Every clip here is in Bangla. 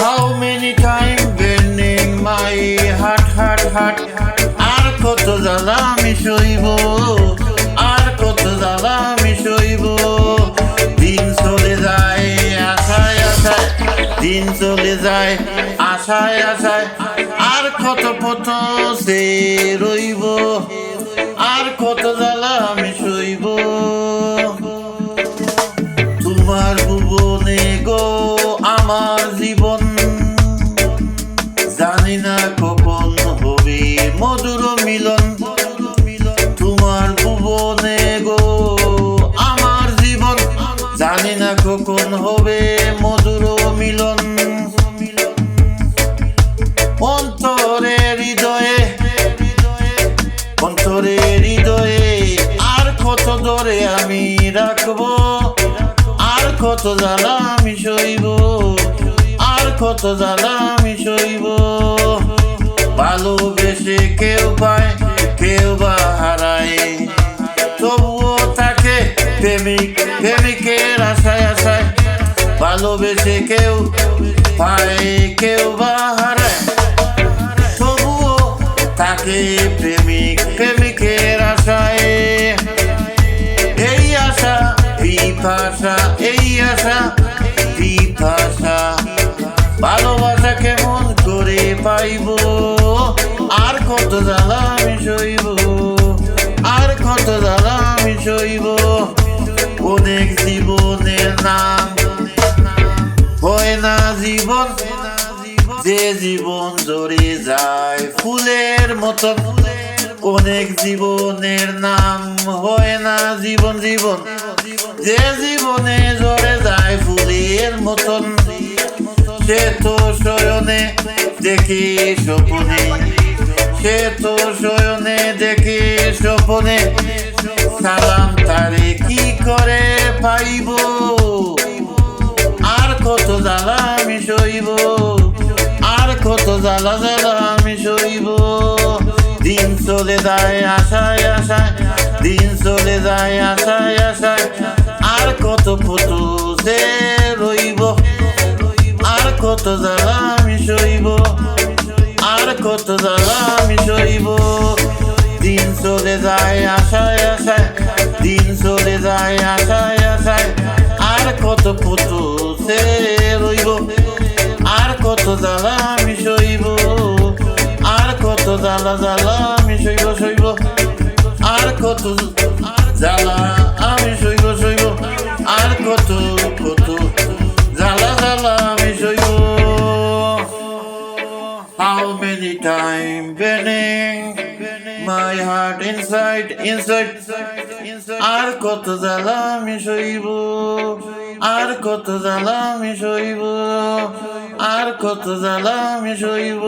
How many times burning my heart আর কত জ্বালা আমি সইব, আর কত জ্বালা আমি সইব। দিন চলে যায় আশায় আশায়, দিন চলে যায় আশায় আশায়, আর কত পথ সে রইব, আর কত জ্বালা আমি সইব। তোমার ভুবনে গো আমার জীবন, জানি না কখন হবে মধুর মিলন। তোমার ভুবনে গো আমার জীবন, জানি না কখন হবে মধুর মিলন। অন্তরে হৃদয়ে, অন্তরে হৃদয়ে আর কত ধরে আমি রাখবো, আর কত জ্বালা আমি সইব, আর কত জ্বালা আমি সইব। ভালোবেসে কেউ পায় কেউ বা হারায়, তবুও থাকে প্রেমিক প্রেমিকের আশায় আশায়। ভালোবেসে কেউ পায় কেউ বা হারায়, তবুও থাকে প্রেমিক প্রেমিকের আশায়। এই আশা পিপাসা, এই আশা পিপাসা, ভালোবাসা কেমন করে পাইব, আর কত জ্বালা আমি সইব, আর কত জ্বালা আমি সইব। অনেক জীবনের নাম হয় না জীবন, যে জীবন জড়ে যায় ফুলের মতন। অনেক জীবনের নাম হয় না জীবন, জীবন যে জীবনে জড়ে যায় ফুলের মতন। সে তো শয়নে দেখি স্বপনে, সে তো শয়নে দেখি স্বপনে, সালাম তারে কি করে পাইব, আর কত জ্বালা আমি সইব, আর কত জ্বালা জ্বালা আমি সইব। দিন চলে যায় আশায় আশায়, দিন চলে যায় আশায় আশায়, আর কত পথ সে রইব, আর কত জ্বালা আমি সইব, আর কত জ্বালা আমি সইব। দিন চলে যায় আশায় আশায়, দিন চলে যায় আশায় আশায়, আর কত পথ সে রইব, আর কত জ্বালা আমি সইব, আর কত জ্বালা জ্বালা আমি সইব সইব, আর কত জ্বালা আমি সইব সইব, আর কত কত জ্বালা জ্বালা আমি সইব। How many times burning my heart inside, আর কত জ্বালা আমি সইব, আর কত জ্বালা আমি সইব, আর কত জ্বালা আমি সইব,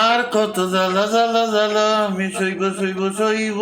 আর কত জ্বালা জ্বালা জ্বালা আমি সইব সইব সইব।